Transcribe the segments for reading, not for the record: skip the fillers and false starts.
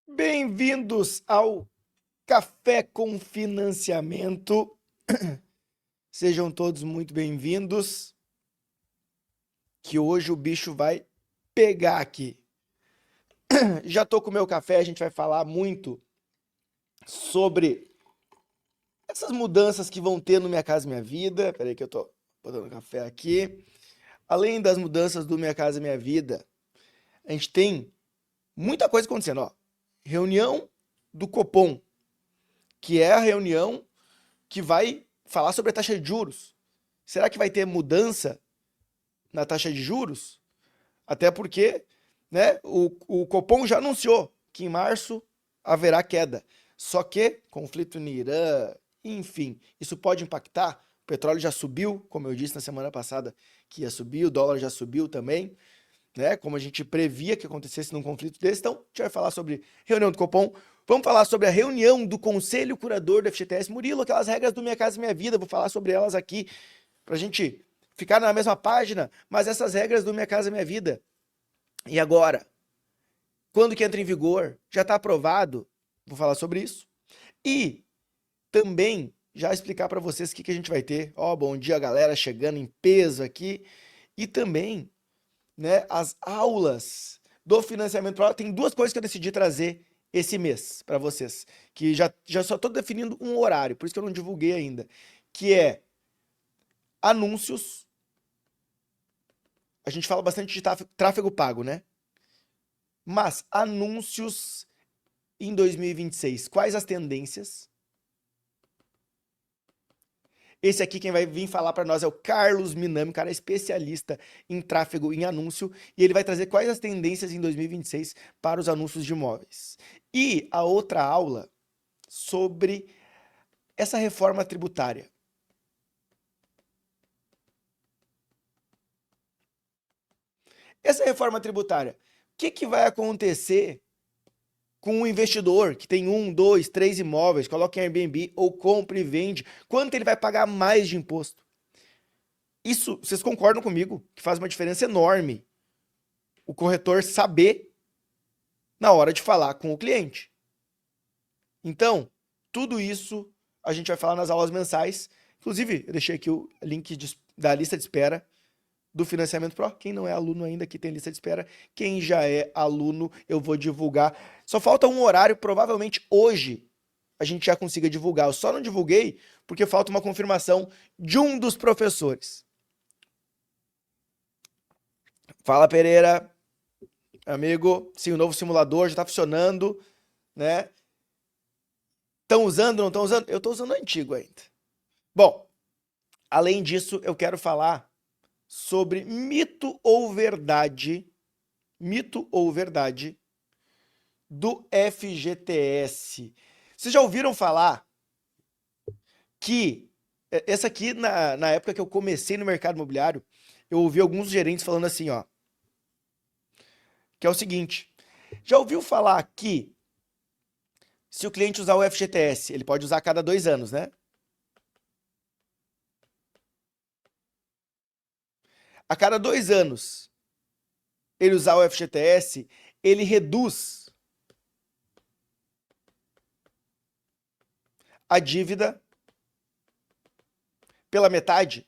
Bem-vindos ao Café com Financiamento. Sejam todos muito bem-vindos, que hoje o bicho vai pegar aqui. Já tô com o meu café, a gente vai falar muito sobre essas mudanças que vão ter no Minha Casa Minha Vida. Peraí que eu tô botando o café aqui. Além das mudanças do Minha Casa Minha Vida, a gente tem muita coisa acontecendo, ó. Reunião do Copom, que é a reunião que vai falar sobre a taxa de juros. Será que vai ter mudança na taxa de juros? Até porque, né, o Copom já anunciou que em março haverá queda. Só que conflito no Irã, enfim, isso pode impactar. O petróleo já subiu, como eu disse na semana passada que ia subir, o dólar já subiu também, né? Como a gente previa que acontecesse num conflito desse. Então, a gente vai falar sobre reunião do Copom. Vamos falar sobre a reunião do Conselho Curador do FGTS. Murilo, aquelas regras do Minha Casa Minha Vida, vou falar sobre elas aqui pra gente ficar na mesma página, mas essas regras do Minha Casa Minha Vida. E agora? Quando que entra em vigor? Já está aprovado? Vou falar sobre isso. E também já explicar para vocês o que a gente vai ter. Ó, bom dia, galera, chegando em peso aqui. E também, né, as aulas do financiamento próprio. Tem duas coisas que eu decidi trazer esse mês para vocês, que já só estou definindo um horário, por isso que eu não divulguei ainda, que é anúncios. A gente fala bastante de tráfego pago, né? Mas anúncios em 2026, quais as tendências? Esse aqui quem vai vir falar para nós é o Carlos Minami, cara especialista em tráfego, em anúncio, e ele vai trazer quais as tendências em 2026 para os anúncios de imóveis. E a outra aula sobre essa reforma tributária. Essa reforma tributária, o que vai acontecer com um investidor que tem 1, 2, 3 imóveis, coloca em Airbnb ou compra e vende, quanto ele vai pagar mais de imposto? Isso, vocês concordam comigo que faz uma diferença enorme o corretor saber na hora de falar com o cliente. Então, tudo isso a gente vai falar nas aulas mensais. Inclusive, eu deixei aqui o link da lista de espera do Financiamento Pro. Quem não é aluno ainda, aqui tem lista de espera. Quem já é aluno, eu vou divulgar. Só falta um horário, provavelmente hoje a gente já consiga divulgar. Eu só não divulguei porque falta uma confirmação de um dos professores. Fala, Pereira, amigo. Sim, o novo simulador já está funcionando, né? Estão usando, não estão usando? Eu estou usando o antigo ainda. Bom, além disso, eu quero falar sobre mito ou verdade do FGTS. Vocês já ouviram falar que essa aqui, na época que eu comecei no mercado imobiliário, eu ouvi alguns gerentes falando assim, ó, que é o seguinte, já ouviu falar que se o cliente usar o FGTS, ele pode usar a cada 2 anos, né? A cada 2 anos, ele usar o FGTS, ele reduz a dívida pela metade.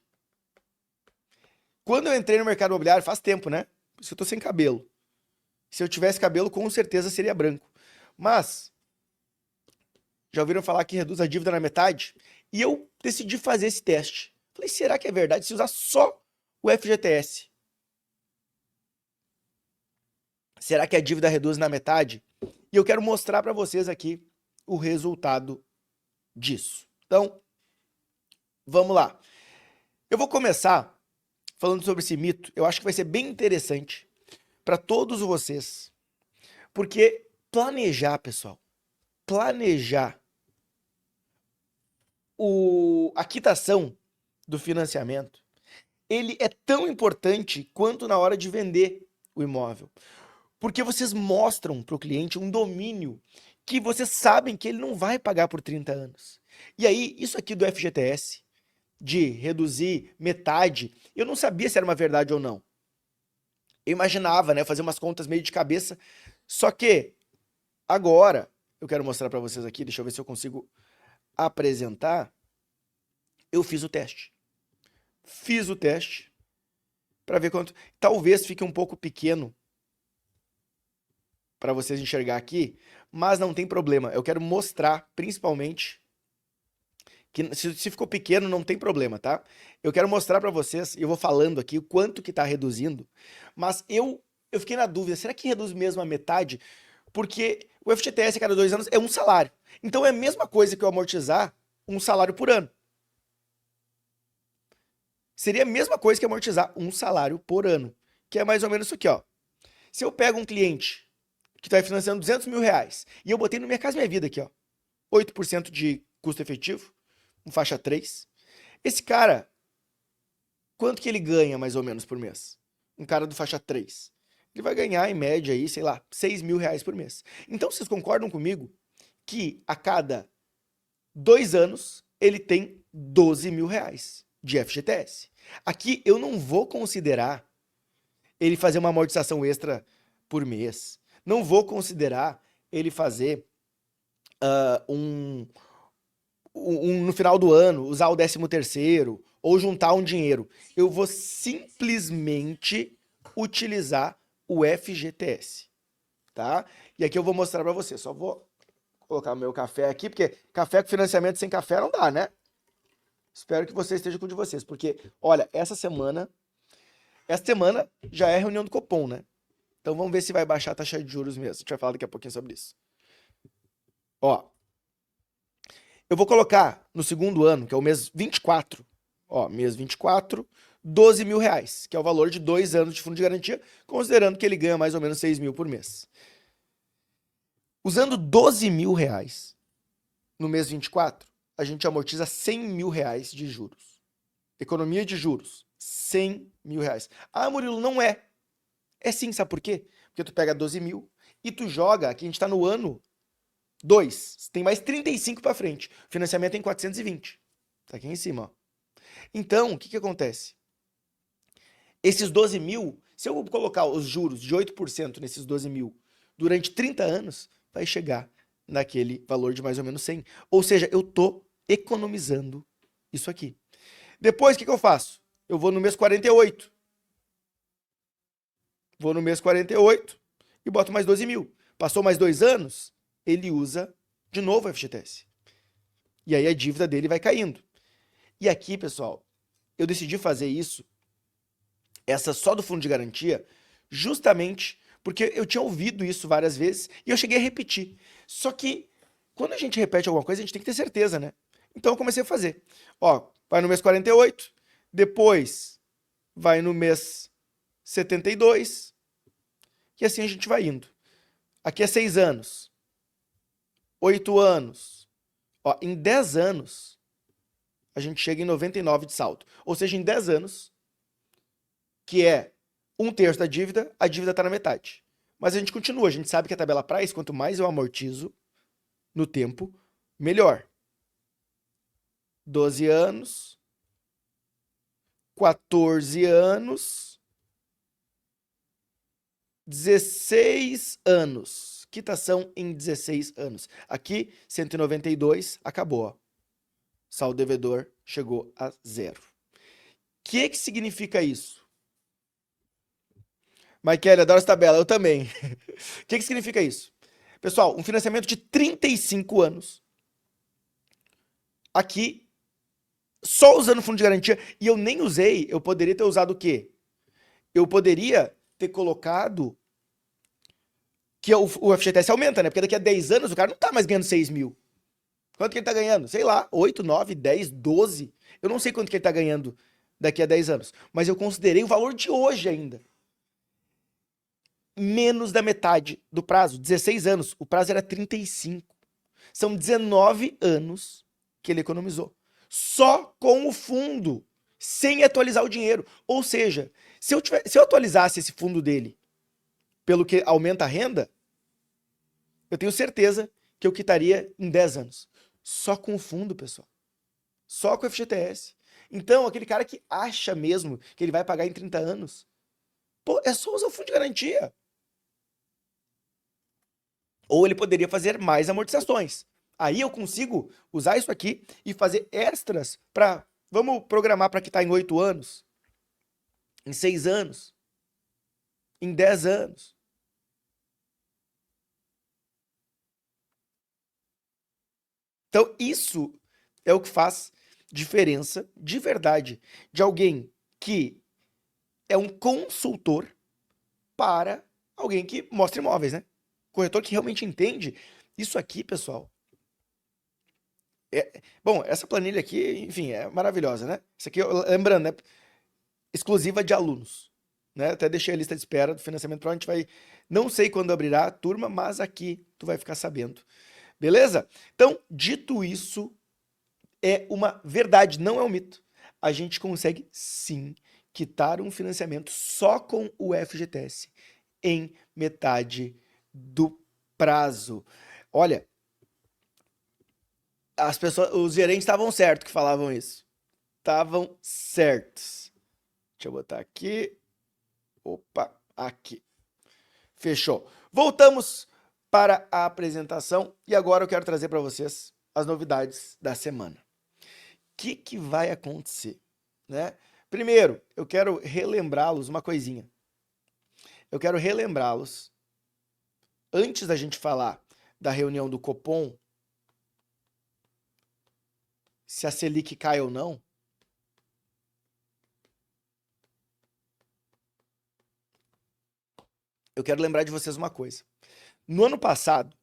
Quando eu entrei no mercado imobiliário, faz tempo, né? Por isso que eu tô sem cabelo. Se eu tivesse cabelo, com certeza seria branco. Mas, já ouviram falar que reduz a dívida na metade? E eu decidi fazer esse teste. Falei, será que é verdade? Se usar só o FGTS, será que a dívida reduz na metade? E eu quero mostrar para vocês aqui o resultado disso. Então, vamos lá. Eu vou começar falando sobre esse mito. Eu acho que vai ser bem interessante para todos vocês. Porque planejar, pessoal, planejar a quitação do financiamento, ele é tão importante quanto na hora de vender o imóvel. Porque vocês mostram para o cliente um domínio que vocês sabem que ele não vai pagar por 30 anos. E aí, isso aqui do FGTS, de reduzir metade, eu não sabia se era uma verdade ou não. Eu imaginava, né, fazer umas contas meio de cabeça, só que Agora, eu quero mostrar para vocês aqui, deixa eu ver se eu consigo apresentar. Eu fiz o teste. Fiz o teste para ver quanto. Talvez fique um pouco pequeno para vocês enxergar aqui, mas não tem problema. Eu quero mostrar, principalmente, que se ficou pequeno não tem problema, tá? Eu quero mostrar para vocês, e eu vou falando aqui o quanto que tá reduzindo, mas eu fiquei na dúvida, será que reduz mesmo a metade? Porque o FGTS a cada 2 anos é um salário. Então é a mesma coisa que eu amortizar um salário por ano. Seria a mesma coisa que amortizar um salário por ano, que é mais ou menos isso aqui, ó. Se eu pego um cliente que está financiando 200 mil reais e eu botei no Minha Casa Minha Vida aqui, ó, 8% de custo efetivo, um faixa 3, esse cara, quanto que ele ganha mais ou menos por mês? Um cara do faixa 3. Ele vai ganhar em média aí, sei lá, 6 mil reais por mês. Então vocês concordam comigo que a cada 2 anos ele tem 12 mil reais de FGTS. Aqui eu não vou considerar ele fazer uma amortização extra por mês. Não vou considerar ele fazer no final do ano, usar o 13º ou juntar um dinheiro. Eu vou simplesmente utilizar o FGTS, tá? E aqui eu vou mostrar para você. Só vou colocar o meu café aqui, porque café com financiamento sem café não dá, né? Espero que você esteja com o de vocês, porque, olha, essa semana já é reunião do Copom, né? Então vamos ver se vai baixar a taxa de juros mesmo. A gente vai falar daqui a pouquinho sobre isso. Ó, eu vou colocar no segundo ano, que é o mês 24, ó, mês 24, 12 mil reais, que é o valor de 2 anos de fundo de garantia, considerando que ele ganha mais ou menos 6 mil por mês. Usando 12 mil reais no mês 24, a gente amortiza 100 mil reais de juros. Economia de juros, 100 mil reais. Ah, Murilo, não é. É sim, sabe por quê? Porque tu pega 12 mil e tu joga, aqui a gente tá no ano 2, tem mais 35 para frente. O financiamento é em 420. Tá aqui em cima, ó. Então, o que que acontece? Esses 12 mil, se eu colocar os juros de 8% nesses 12 mil durante 30 anos, vai chegar naquele valor de mais ou menos 100. Ou seja, eu tô economizando isso aqui. Depois, o que que eu faço? Eu vou no mês 48. Vou no mês 48 e boto mais 12 mil. Passou mais 2 anos, ele usa de novo o FGTS. E aí a dívida dele vai caindo. E aqui, pessoal, eu decidi fazer isso, essa só do fundo de garantia, justamente porque eu tinha ouvido isso várias vezes e eu cheguei a repetir. Só que quando a gente repete alguma coisa, a gente tem que ter certeza, né? Então eu comecei a fazer. Ó, vai no mês 48, depois vai no mês 72, e assim a gente vai indo. Aqui é 6 anos, 8 anos. Ó, em 10 anos, a gente chega em 99 de saldo. Ou seja, em 10 anos, que é 1/3 da dívida, a dívida está na metade. Mas a gente continua, a gente sabe que a tabela Price, quanto mais eu amortizo no tempo, melhor. 12 anos, 14 anos, 16 anos. Quitação em 16 anos. Aqui, 192, acabou. Ó. Saldo devedor chegou a 0. O que significa isso? Michael, adoro essa tabela, eu também. O que significa isso? Pessoal, um financiamento de 35 anos. Aqui, só usando fundo de garantia, e eu nem usei, eu poderia ter usado o quê? Eu poderia ter colocado que o FGTS aumenta, né? Porque daqui a 10 anos o cara não tá mais ganhando 6 mil. Quanto que ele tá ganhando? Sei lá, 8, 9, 10, 12. Eu não sei quanto que ele tá ganhando daqui a 10 anos. Mas eu considerei o valor de hoje ainda. Menos da metade do prazo, 16 anos. O prazo era 35. São 19 anos que ele economizou. Só com o fundo, sem atualizar o dinheiro. Ou seja, se eu atualizasse esse fundo dele pelo que aumenta a renda, eu tenho certeza que eu quitaria em 10 anos. Só com o fundo, pessoal. Só com o FGTS. Então, aquele cara que acha mesmo que ele vai pagar em 30 anos, pô, é só usar o fundo de garantia. Ou ele poderia fazer mais amortizações. Aí eu consigo usar isso aqui e fazer extras para... Vamos programar para quitar em 8 anos, em 6 anos, em 10 anos. Então isso é o que faz diferença de verdade de alguém que é um consultor para alguém que mostra imóveis, né? Corretor que realmente entende. Isso aqui, pessoal, bom, essa planilha aqui, enfim, é maravilhosa, né? Isso aqui, lembrando, né? Exclusiva de alunos, né? Até deixei a lista de espera do financiamento pro, a gente vai, não sei quando abrirá a turma, mas aqui tu vai ficar sabendo. Beleza? Então, dito isso, é uma verdade, não é um mito. A gente consegue sim quitar um financiamento só com o FGTS em metade do prazo. Olha, as pessoas, os gerentes estavam certos que falavam isso. Estavam certos. Deixa eu botar aqui. Opa, aqui. Fechou. Voltamos para a apresentação e agora eu quero trazer para vocês as novidades da semana. O que vai acontecer, né? Primeiro, eu quero relembrá-los uma coisinha. Eu quero relembrá-los, antes da gente falar da reunião do Copom, se a Selic cai ou não, eu quero lembrar de vocês uma coisa. No ano passado,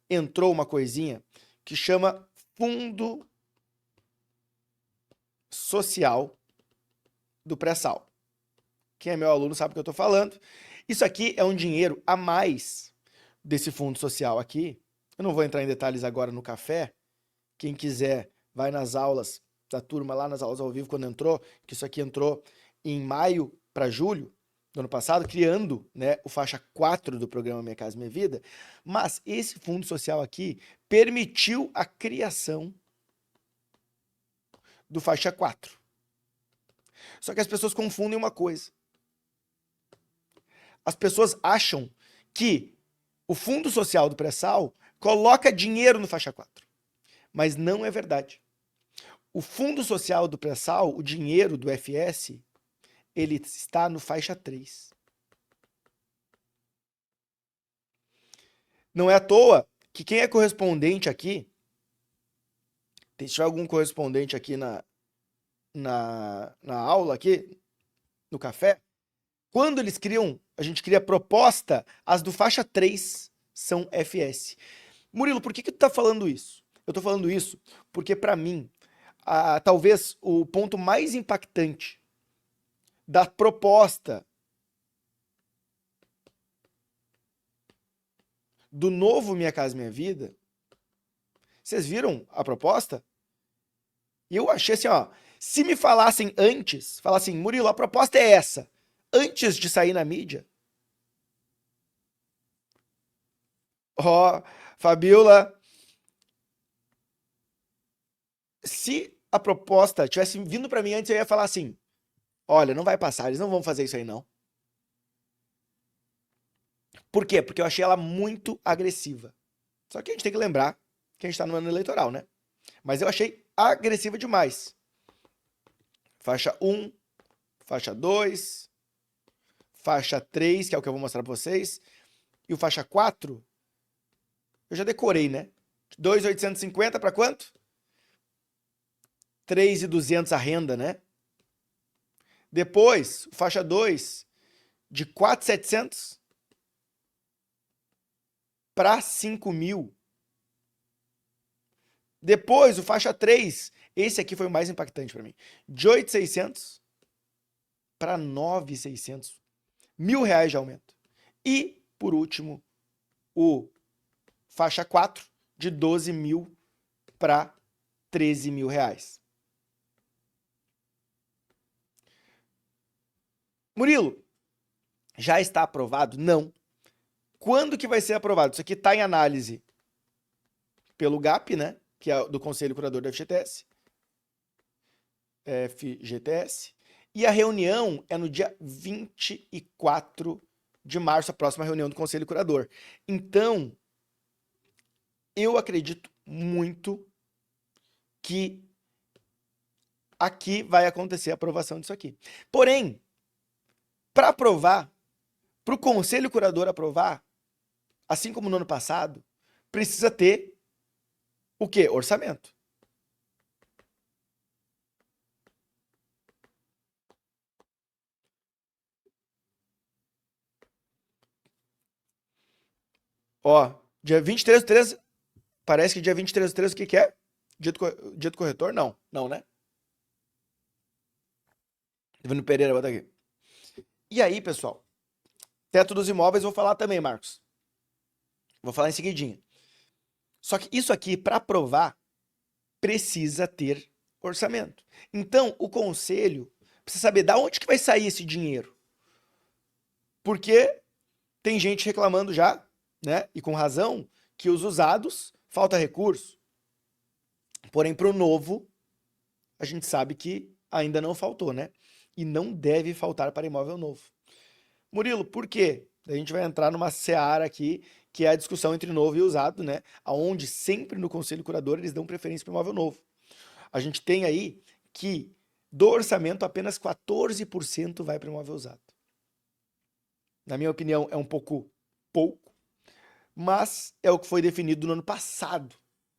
entrou uma coisinha que chama Fundo Social do Pré-Sal. Quem é meu aluno sabe o que eu estou falando. Isso aqui é um dinheiro a mais desse fundo social aqui. Eu não vou entrar em detalhes agora no café. Quem quiser, vai nas aulas da turma, lá nas aulas ao vivo, quando entrou, que isso aqui entrou em maio para julho do ano passado, criando, né, o faixa 4 do programa Minha Casa Minha Vida. Mas esse fundo social aqui permitiu a criação do faixa 4. Só que as pessoas confundem uma coisa. As pessoas acham que o Fundo Social do Pré-Sal coloca dinheiro no faixa 4. Mas não é verdade. O Fundo Social do Pré-Sal, o dinheiro do FS, ele está no faixa 3. Não é à toa que quem é correspondente aqui, se tiver algum correspondente aqui na aula, aqui, no café, quando eles criam, a gente cria proposta, as do faixa 3 são FS. Murilo, por que tu tá falando isso? Eu tô falando isso porque, para mim, talvez o ponto mais impactante da proposta do novo Minha Casa Minha Vida, vocês viram a proposta? E eu achei assim, ó, se me falassem antes, falassem, Murilo, a proposta é essa, antes de sair na mídia, ó, Fabiola, se a proposta tivesse vindo para mim antes, eu ia falar assim, olha, não vai passar, eles não vão fazer isso aí não. Por quê? Porque eu achei ela muito agressiva. Só que a gente tem que lembrar que a gente tá no ano eleitoral, né? Mas eu achei agressiva demais. Faixa 1, faixa 2, faixa 3, que é o que eu vou mostrar pra vocês, e o faixa 4, eu já decorei, né? 2.850 para quanto? 3.200 a renda, né? Depois, faixa 2, de 4.700 para 5.000. Depois, o faixa 3, esse aqui foi o mais impactante para mim, de 8.600 para 9.600. R$ 1.000 de aumento. E, por último, o faixa 4, de 12.000 para 13.000 reais. Murilo, já está aprovado? Não. Quando que vai ser aprovado? Isso aqui está em análise pelo GAP, né? Que é do Conselho Curador do FGTS. FGTS. E a reunião é no dia 24 de março, a próxima reunião do Conselho Curador. Então, eu acredito muito que aqui vai acontecer a aprovação disso aqui. Porém, para aprovar, para o Conselho Curador aprovar, assim como no ano passado, precisa ter o quê? Orçamento. Ó, dia 23/3, parece que dia 23/3 o que que é? Dia do corretor? Não, não, né? Divino Pereira, bota aqui. E aí, pessoal, teto dos imóveis vou falar também, Marcos. Vou falar em seguidinho. Só que isso aqui, para aprovar, precisa ter orçamento. Então, o conselho precisa saber de onde que vai sair esse dinheiro. Porque tem gente reclamando já, né, e com razão, que os usados falta recurso. Porém, para o novo, a gente sabe que ainda não faltou, né? E não deve faltar para imóvel novo. Murilo, por quê? A gente vai entrar numa seara aqui, que é a discussão entre novo e usado, né? Onde sempre no Conselho Curador eles dão preferência para imóvel novo. A gente tem aí que do orçamento apenas 14% vai para imóvel usado. Na minha opinião, é um pouco, mas é o que foi definido no ano passado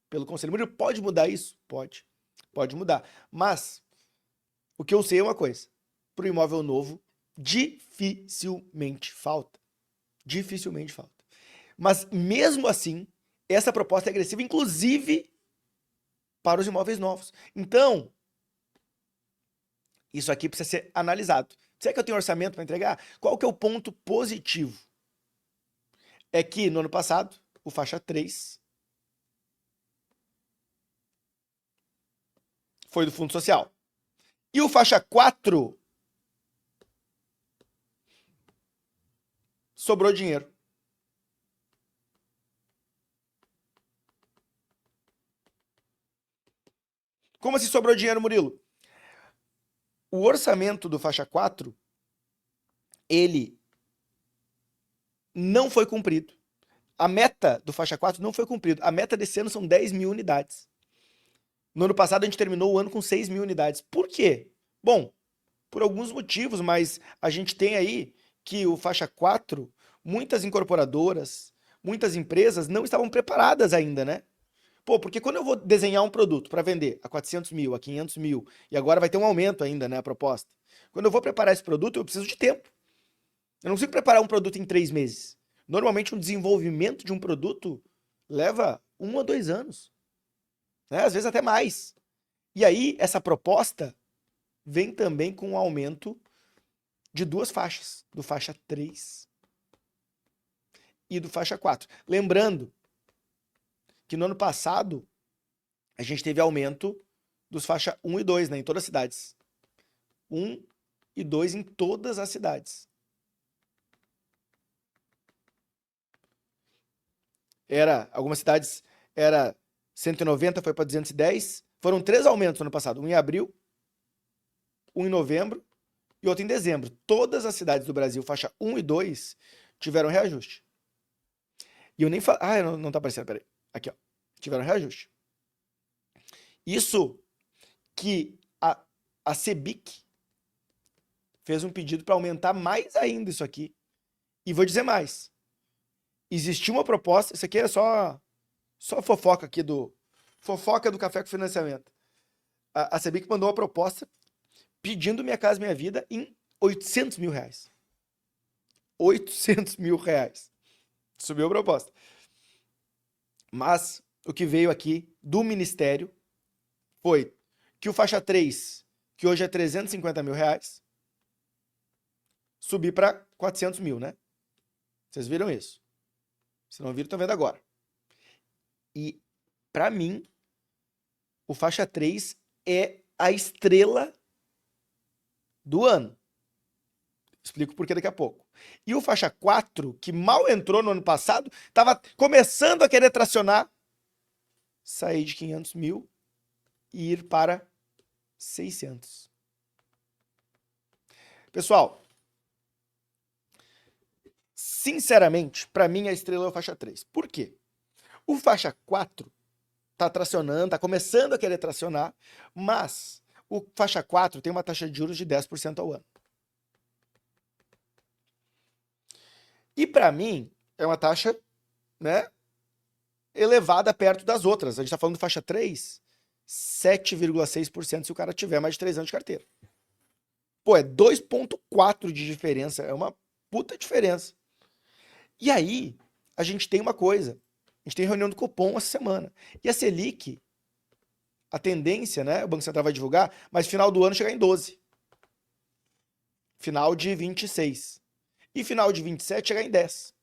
pelo Conselho. Murilo, pode mudar isso? Pode mudar. Mas o que eu sei é uma coisa: para o imóvel novo, dificilmente falta. Dificilmente falta. Mas mesmo assim, essa proposta é agressiva, inclusive para os imóveis novos. Então, isso aqui precisa ser analisado. Será que eu tenho orçamento para entregar? Qual que é o ponto positivo? É que no ano passado, o faixa 3 foi do Fundo Social. E o faixa 4 sobrou dinheiro. Como assim sobrou dinheiro, Murilo? O orçamento do faixa 4, ele não foi cumprido. A meta do faixa 4 não foi cumprida. A meta desse ano são 10 mil unidades. No ano passado, a gente terminou o ano com 6 mil unidades. Por quê? Bom, por alguns motivos, mas a gente tem aí que o faixa 4, muitas incorporadoras, muitas empresas não estavam preparadas ainda, né? Pô, porque quando eu vou desenhar um produto para vender a 400 mil, a 500 mil, e agora vai ter um aumento ainda, né, a proposta. Quando eu vou preparar esse produto, eu preciso de tempo. Eu não consigo preparar um produto em 3 meses. Normalmente, um desenvolvimento de um produto leva 1 a 2 anos, né? Às vezes até mais. E aí, essa proposta vem também com um aumento de 2 faixas, do faixa 3 e do faixa 4. Lembrando que no ano passado, a gente teve aumento dos faixa 1 e 2, né, em todas as cidades. 1 e 2 em todas as cidades. Algumas cidades era 190, foi para 210. Foram 3 aumentos no ano passado, um em abril, um em novembro e outro em dezembro. Todas as cidades do Brasil, faixa 1 e 2, tiveram reajuste. E eu nem falo. Ah, não tá aparecendo, peraí. Aqui, ó. Tiveram reajuste. Isso que a CEBIC fez um pedido para aumentar mais ainda isso aqui. E vou dizer mais. Existiu uma proposta, isso aqui é só fofoca aqui fofoca do Café com Financiamento. A CEBIC mandou uma proposta pedindo Minha Casa Minha Vida em 800 mil reais. 800 mil reais. Subiu a proposta. Mas o que veio aqui do Ministério foi que o faixa 3, que hoje é 350 mil reais, subir para 400 mil, né? Vocês viram isso? Se não viram, estão vendo agora. E, para mim, o faixa 3 é a estrela do ano. Explico por que daqui a pouco. E o faixa 4, que mal entrou no ano passado, estava começando a querer tracionar, sair de 500 mil e ir para 600. Pessoal, sinceramente, para mim a estrela é o faixa 3. Por quê? O faixa 4 está tracionando, está começando a querer tracionar, mas o faixa 4 tem uma taxa de juros de 10% ao ano. E para mim, é uma taxa, né, elevada perto das outras. A gente está falando do faixa 3, 7,6% se o cara tiver mais de 3 anos de carteira. Pô, é 2,4 de diferença, é uma puta diferença. E aí, a gente tem uma coisa, a gente tem reunião do Copom essa semana. E a Selic, a tendência, né, o Banco Central vai divulgar, mas final do ano chegar em 12. Final de 26. E final de 27 chegar em 10.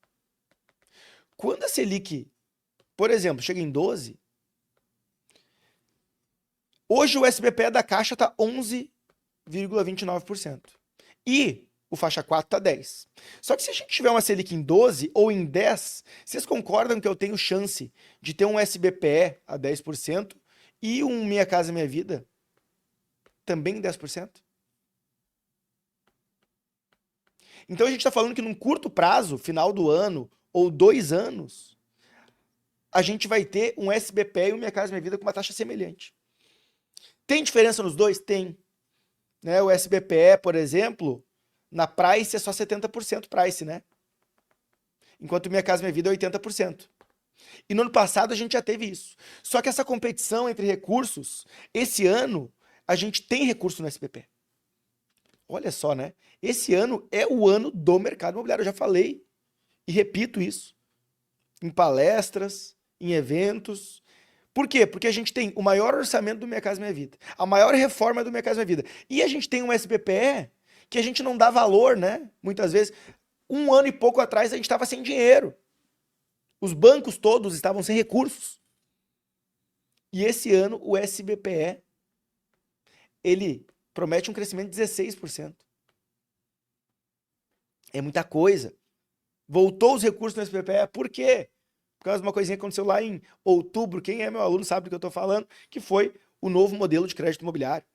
Quando a Selic, por exemplo, chega em 12, hoje o SBPE da Caixa está 11,29%. E o faixa 4 está 10. Só que se a gente tiver uma Selic em 12 ou em 10, vocês concordam que eu tenho chance de ter um SBPE a 10% e um Minha Casa Minha Vida também em 10%? Então a gente está falando que num curto prazo, final do ano ou 2 anos, a gente vai ter um SBPE e um Minha Casa Minha Vida com uma taxa semelhante. Tem diferença nos dois? Tem. Né? O SBPE, por exemplo, na Price é só 70% Price, né? Enquanto Minha Casa Minha Vida é 80%. E no ano passado a gente já teve isso. Só que essa competição entre recursos, esse ano a gente tem recurso no SBPE. Olha só, né? Esse ano é o ano do mercado imobiliário. Eu já falei e repito isso em palestras, em eventos. Por quê? Porque a gente tem o maior orçamento do Minha Casa Minha Vida, a maior reforma do Minha Casa Minha Vida. E a gente tem um SBPE que a gente não dá valor, né? Muitas vezes. Um ano e pouco atrás a gente estava sem dinheiro. Os bancos todos estavam sem recursos. E esse ano o SBPE, ele promete um crescimento de 16%. É muita coisa. Voltou os recursos no SBPE, por quê? Por causa de uma coisinha que aconteceu lá em outubro, quem é meu aluno sabe do que eu estou falando, que foi o novo modelo de crédito imobiliário,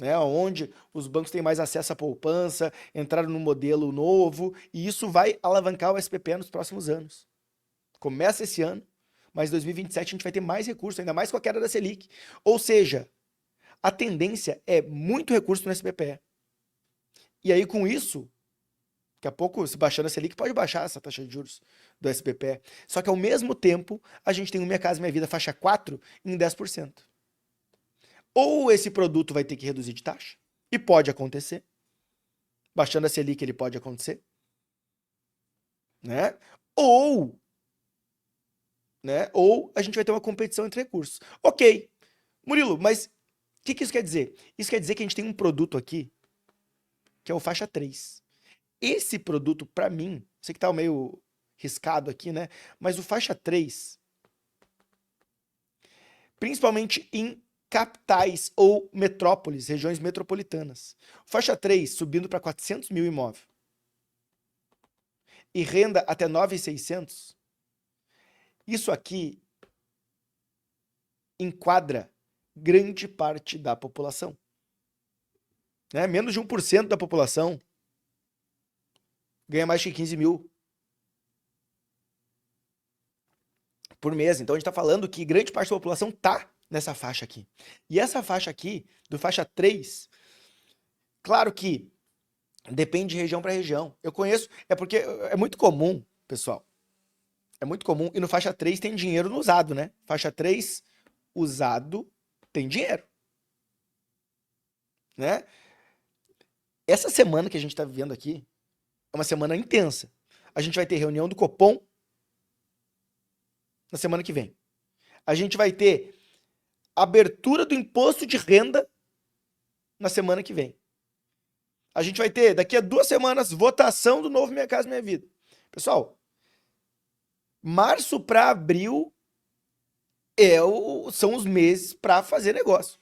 né? Onde os bancos têm mais acesso à poupança, entraram num modelo novo, e isso vai alavancar o SBPE nos próximos anos. Começa esse ano, mas em 2027 a gente vai ter mais recursos, ainda mais com a queda da Selic. Ou seja, a tendência é muito recurso no SBPE. E aí, com isso, daqui a pouco, se baixando a Selic, pode baixar essa taxa de juros do SBPE. Só que, ao mesmo tempo, a gente tem o Minha Casa Minha Vida faixa 4 em 10%. Ou esse produto vai ter que reduzir de taxa, e pode acontecer. Baixando a Selic, ele pode acontecer. Né? Ou a gente vai ter uma competição entre recursos. Ok. Murilo, mas o que isso quer dizer? Isso quer dizer que a gente tem um produto aqui, que é o faixa 3. Esse produto, para mim, sei que tá meio riscado aqui, né? Mas o faixa 3, principalmente em capitais ou metrópoles, regiões metropolitanas. O faixa 3 subindo para 400 mil imóveis e renda até 9.600, isso aqui enquadra grande parte da população. Né? Menos de 1% da população ganha mais de 15 mil por mês. Então a gente está falando que grande parte da população está nessa faixa aqui. E essa faixa aqui, do faixa 3, claro que depende de região para região. Eu conheço, é porque é muito comum, pessoal. É muito comum. E no faixa 3 tem dinheiro no usado, né? Faixa 3, usado, tem dinheiro. Né? Essa semana que a gente está vivendo aqui é uma semana intensa. A gente vai ter reunião do Copom na semana que vem. A gente vai ter abertura do imposto de renda na semana que vem. A gente vai ter, daqui a 2 semanas, votação do novo Minha Casa Minha Vida. Pessoal, março para abril são os meses para fazer negócio.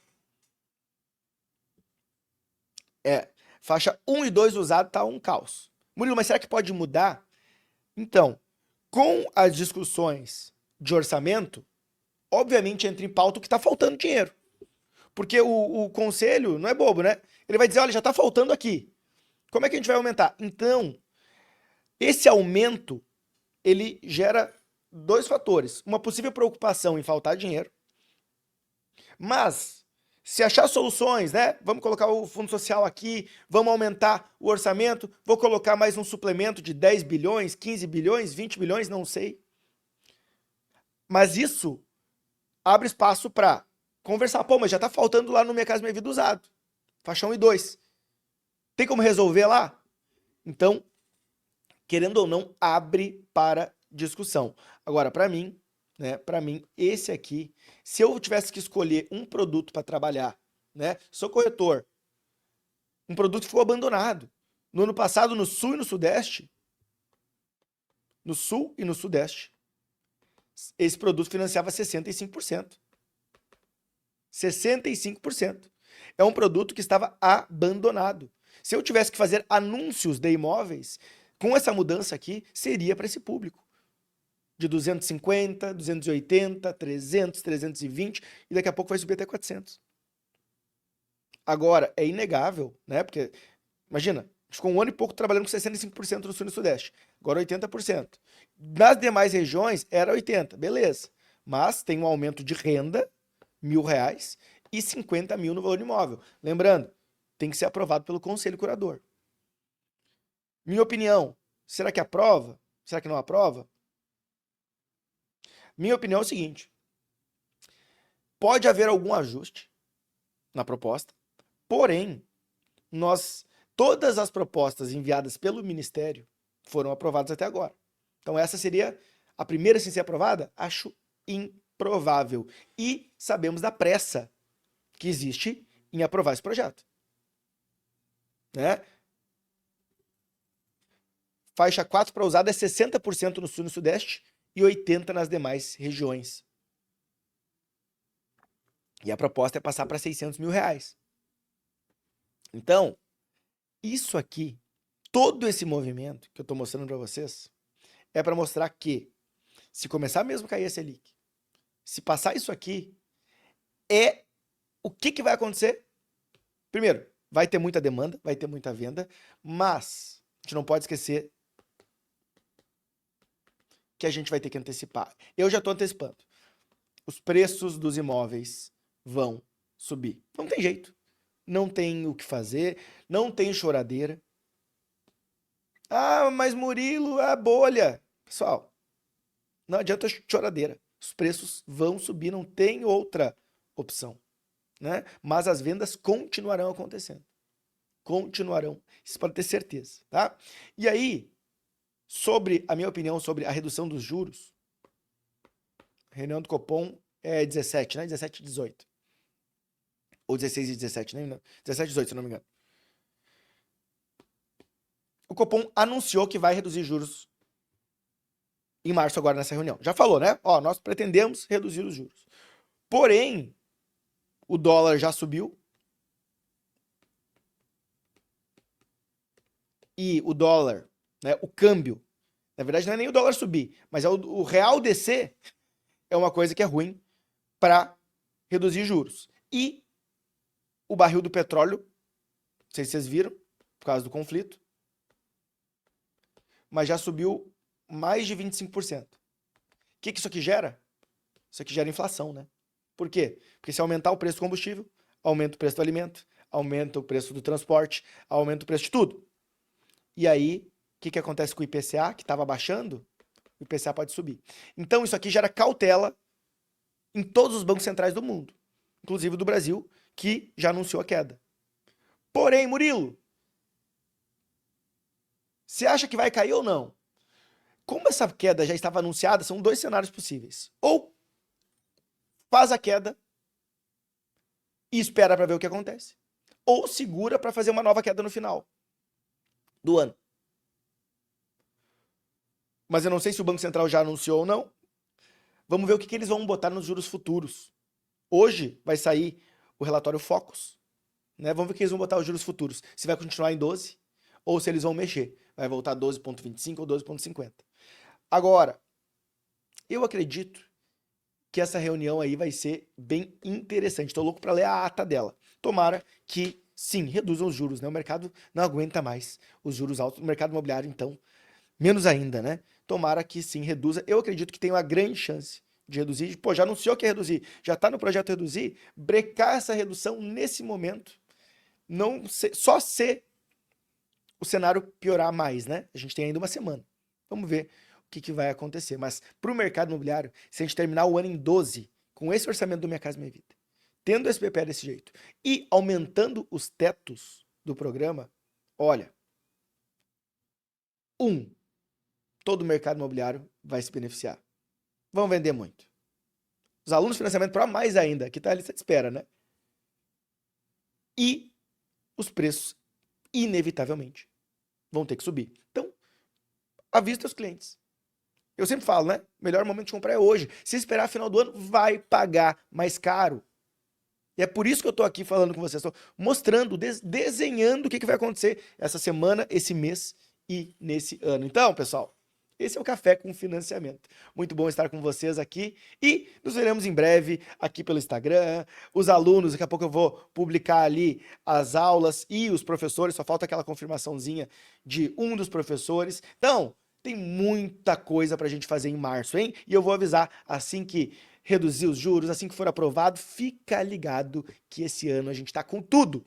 Faixa 1 e 2 usado tá um caos. Murilo, mas será que pode mudar? Então, com as discussões de orçamento, obviamente entra em pauta o que está faltando dinheiro. Porque o conselho não é bobo, né? Ele vai dizer, olha, já está faltando aqui. Como é que a gente vai aumentar? Então, esse aumento, ele gera dois fatores. Uma possível preocupação em faltar dinheiro, mas se achar soluções, né? Vamos colocar o fundo social aqui, vamos aumentar o orçamento, vou colocar mais um suplemento de 10 bilhões, 15 bilhões, 20 bilhões, não sei. Mas isso abre espaço para conversar. Pô, mas já tá faltando lá no Minha Casa Minha Vida usado. Faixa 1 e 2. Tem como resolver lá? Então, querendo ou não, abre para discussão. Agora, para mim, né, esse aqui, se eu tivesse que escolher um produto para trabalhar, né, sou corretor, um produto ficou abandonado. No ano passado, no Sul e no Sudeste, no Sul e no Sudeste, esse produto financiava 65%. 65%. É um produto que estava abandonado. Se eu tivesse que fazer anúncios de imóveis, com essa mudança aqui, seria para esse público. De 250, 280, 300, 320, e daqui a pouco vai subir até 400. Agora, é inegável, né? Porque, imagina, ficou um ano e pouco trabalhando com 65% no Sul e no Sudeste. Agora 80%. Nas demais regiões, era 80%, beleza. Mas tem um aumento de renda, R$ 1.000, e 50 mil no valor imóvel. Lembrando, tem que ser aprovado pelo Conselho Curador. Minha opinião, será que aprova? Será que não aprova? Minha opinião é o seguinte: pode haver algum ajuste na proposta, porém, todas as propostas enviadas pelo Ministério foram aprovadas até agora. Então essa seria a primeira sem ser aprovada? Acho improvável. E sabemos da pressa que existe em aprovar esse projeto. Né? Faixa 4 para usada é 60% no Sul e no Sudeste e 80% nas demais regiões. E a proposta é passar para R$ 600 mil. Então, isso aqui, todo esse movimento que eu estou mostrando para vocês, é para mostrar que, se começar mesmo a cair a Selic, se passar isso aqui, o que vai acontecer? Primeiro, vai ter muita demanda, vai ter muita venda, mas a gente não pode esquecer que a gente vai ter que antecipar. Eu já estou antecipando. Os preços dos imóveis vão subir. Não tem jeito. Não tem o que fazer, não tem choradeira. Ah, mas Murilo, a bolha. Pessoal, não adianta choradeira. Os preços vão subir, não tem outra opção. Né? Mas as vendas continuarão acontecendo. Continuarão. Isso pode ter certeza. Tá? E aí, sobre a minha opinião sobre a redução dos juros, a reunião do Copom é 17, né? 17 e 18. Ou 16 e 17, né? 17 e 18, se não me engano. O Copom anunciou que vai reduzir juros em março agora nessa reunião. Já falou, né? Ó, nós pretendemos reduzir os juros. Porém, o dólar já subiu. E o dólar, né, o câmbio, na verdade não é nem o dólar subir, mas é o real descer, é uma coisa que é ruim para reduzir juros. E o barril do petróleo, não sei se vocês viram, por causa do conflito, mas já subiu mais de 25%. O que isso aqui gera? Isso aqui gera inflação, né? Por quê? Porque se aumentar o preço do combustível, aumenta o preço do alimento, aumenta o preço do transporte, aumenta o preço de tudo. E aí, o que acontece com o IPCA, que estava baixando? O IPCA pode subir. Então, isso aqui gera cautela em todos os bancos centrais do mundo, inclusive do Brasil, que já anunciou a queda. Porém, Murilo, você acha que vai cair ou não? Como essa queda já estava anunciada, são dois cenários possíveis. Ou faz a queda e espera para ver o que acontece. Ou segura para fazer uma nova queda no final do ano. Mas eu não sei se o Banco Central já anunciou ou não. Vamos ver o que eles vão botar nos juros futuros. Hoje vai sair o relatório Focus. Né? Vamos ver o que eles vão botar os juros futuros. Se vai continuar em 12 ou se eles vão mexer. Vai voltar a 12,25 ou 12,50. Agora, eu acredito que essa reunião aí vai ser bem interessante. Estou louco para ler a ata dela. Tomara que, sim, reduzam os juros. Né? O mercado não aguenta mais os juros altos. O mercado imobiliário, então, menos ainda, né? tomara que sim reduza. Eu acredito que tem uma grande chance de reduzir. Pô, já anunciou que ia reduzir, já está no projeto reduzir, brecar essa redução nesse momento, não só se o cenário piorar mais, né? A gente tem ainda uma semana. Vamos ver o que vai acontecer. Mas para o mercado imobiliário, se a gente terminar o ano em 12, com esse orçamento do Minha Casa Minha Vida, tendo esse PPA desse jeito e aumentando os tetos do programa, olha, todo o mercado imobiliário vai se beneficiar. Vão vender muito. Os alunos de financiamento para mais ainda, que está a lista de espera, né? E os preços, inevitavelmente, vão ter que subir. Então, avisa os clientes. Eu sempre falo, né? Melhor momento de comprar é hoje. Se esperar final do ano, vai pagar mais caro. E é por isso que eu estou aqui falando com vocês. Estou mostrando, desenhando o que vai acontecer essa semana, esse mês e nesse ano. Então, pessoal, esse é o Café com Financiamento. Muito bom estar com vocês aqui e nos veremos em breve aqui pelo Instagram. Os alunos, daqui a pouco eu vou publicar ali as aulas e os professores, só falta aquela confirmaçãozinha de um dos professores. Então, tem muita coisa pra gente fazer em março, hein? E eu vou avisar assim que reduzir os juros, assim que for aprovado, fica ligado que esse ano a gente tá com tudo